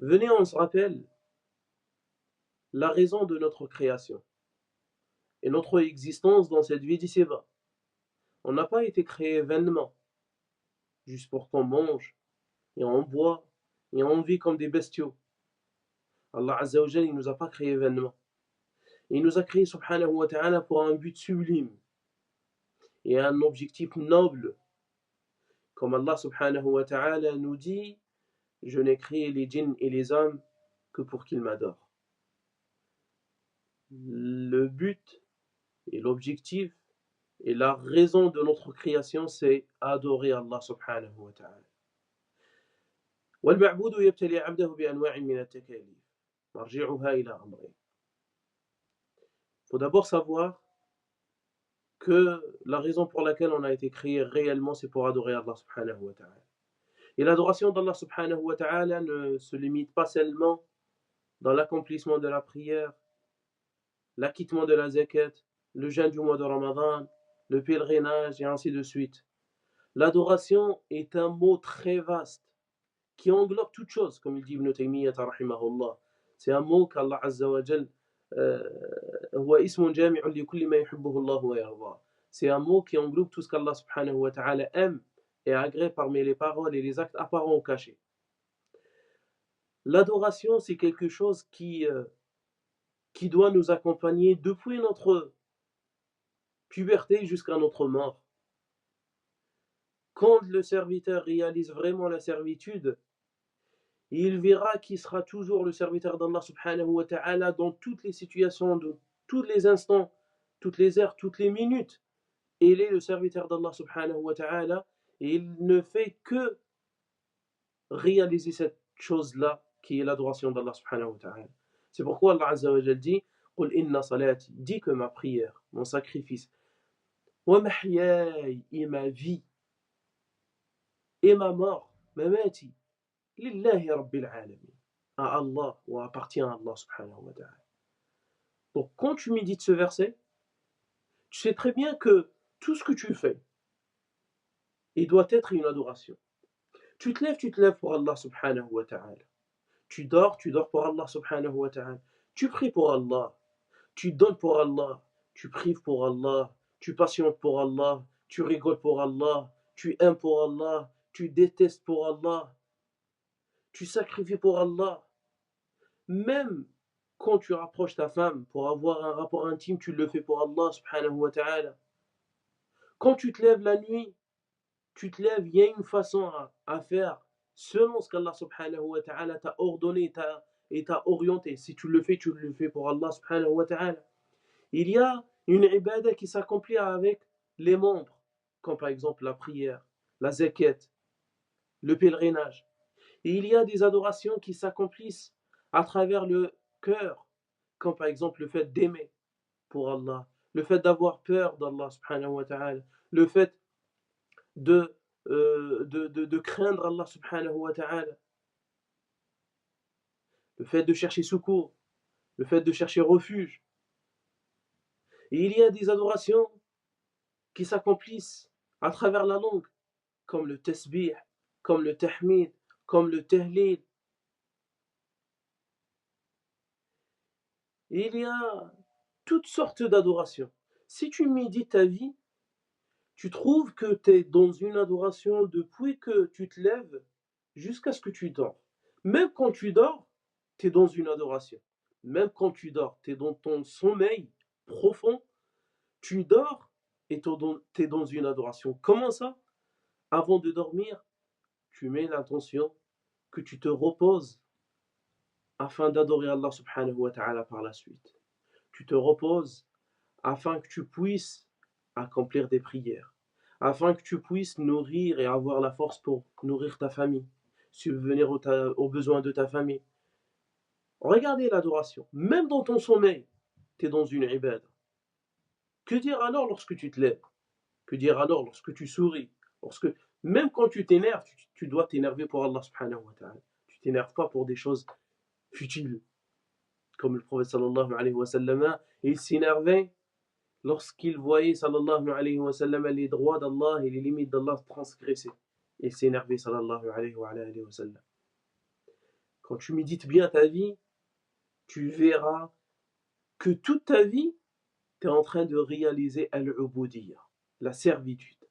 Venez, on se rappelle la raison de notre création et notre existence dans cette vie d'ici-bas. On n'a pas été créé vainement, juste pour qu'on mange et on boit et on vit comme des bestiaux. Allah Azza wa Jalla, il nous a pas créé vainement. Il nous a créé, subhanahu wa ta'ala, pour un but sublime et un objectif noble. Comme Allah subhanahu wa ta'ala nous dit, je n'ai créé les djinns et les hommes que pour qu'ils m'adorent. Le but et l'objectif et la raison de notre création, c'est adorer Allah subhanahu wa ta'ala. والمعبود يبتلي عبده بأنواع من التكاليف مرجعها إلى أمرين. Il faut d'abord savoir que la raison pour laquelle on a été créé réellement, c'est pour adorer Allah subhanahu wa ta'ala. Et l'adoration d'Allah subhanahu wa ta'ala ne se limite pas seulement dans l'accomplissement de la prière, l'acquittement de la zakat, le jeûne du mois de Ramadan, le pèlerinage et ainsi de suite. L'adoration est un mot très vaste qui englobe toute chose, comme il dit Ibn Taymiyyah rahimahullah. C'est un mot qu'Allah Azza wa Jal huwa ismun jami'un li kulli ma yuhibbuhu Allah wa yarda. C'est un mot qui englobe tout ce qu'Allah subhanahu wa ta'ala aime et agrée parmi les paroles et les actes apparents ou cachés. L'adoration, c'est quelque chose qui doit nous accompagner depuis notre puberté jusqu'à notre mort. Quand le serviteur réalise vraiment la servitude, il verra qu'il sera toujours le serviteur d'Allah subhanahu wa ta'ala dans toutes les situations, de tous les instants, toutes les heures, toutes les minutes. Et il est le serviteur d'Allah subhanahu wa ta'ala et il ne fait que réaliser cette chose-là qui est l'adoration d'Allah subhanahu wa ta'ala. C'est pourquoi Allah Azza wa Jal dit قُلْ إِنَّ صَلَاتِي, dis que ma prière, mon sacrifice, وَمَحْيَاي, et ma vie, et ma mort, mamati, lillahi rabbil alamin, à Allah, ou appartient à Allah subhanahu wa ta'ala. Donc quand tu médites ce verset, tu sais très bien que tout ce que tu fais, il doit être une adoration. Tu te lèves pour Allah subhanahu wa ta'ala. Tu dors pour Allah subhanahu wa ta'ala. Tu pries pour Allah, tu donnes pour Allah, tu prives pour Allah, tu patientes pour Allah, tu rigoles pour Allah, tu aimes pour Allah, tu détestes pour Allah, tu sacrifies pour Allah. Même quand tu rapproches ta femme pour avoir un rapport intime, tu le fais pour Allah subhanahu wa ta'ala. Quand tu te lèves la nuit, il y a une façon à faire selon ce qu'Allah subhanahu wa ta'ala t'a ordonné et t'a orienté. Si tu le fais pour Allah subhanahu wa ta'ala. Il y a une ibadah qui s'accomplit avec les membres, comme par exemple la prière, la zakat, le pèlerinage. Et il y a des adorations qui s'accomplissent à travers le cœur, comme par exemple le fait d'aimer pour Allah, le fait d'avoir peur d'Allah subhanahu wa ta'ala, le fait de craindre Allah subhanahu wa ta'ala, le fait de chercher secours, le fait de chercher refuge. Et il y a des adorations qui s'accomplissent à travers la langue, comme le tasbih, comme le tahmid, comme le tahlil. Et il y a toutes sortes d'adorations. Si tu médites ta vie, tu trouves que tu es dans une adoration depuis que tu te lèves jusqu'à ce que tu dors. Même quand tu dors, tu es dans une adoration. Même quand tu dors, tu es dans ton sommeil profond, tu dors et tu es dans une adoration. Comment ça? Avant de dormir, tu mets l'intention que tu te reposes afin d'adorer Allah subhanahu wa ta'ala par la suite. Tu te reposes afin que tu puisses accomplir des prières, afin que tu puisses nourrir et avoir la force pour nourrir ta famille, subvenir aux besoins de ta famille. Regardez l'adoration. Même dans ton sommeil, tu es dans une ibadah. Que dire alors lorsque tu te lèves? Que dire alors lorsque tu souris? Même quand tu t'énerves, tu dois t'énerver pour Allah subhanahu wa ta'ala. Tu t'énerves pas pour des choses futiles. Comme le prophète sallallahu alayhi wa sallam, il s'énervait lorsqu'il voyait sallallahu alayhi wa sallam les droits d'Allah et les limites d'Allah transgressées. Il s'énervait sallallahu alayhi wa sallam. Quand tu médites bien ta vie, tu verras que toute ta vie, tu es en train de réaliser al-ubudiyya, la servitude.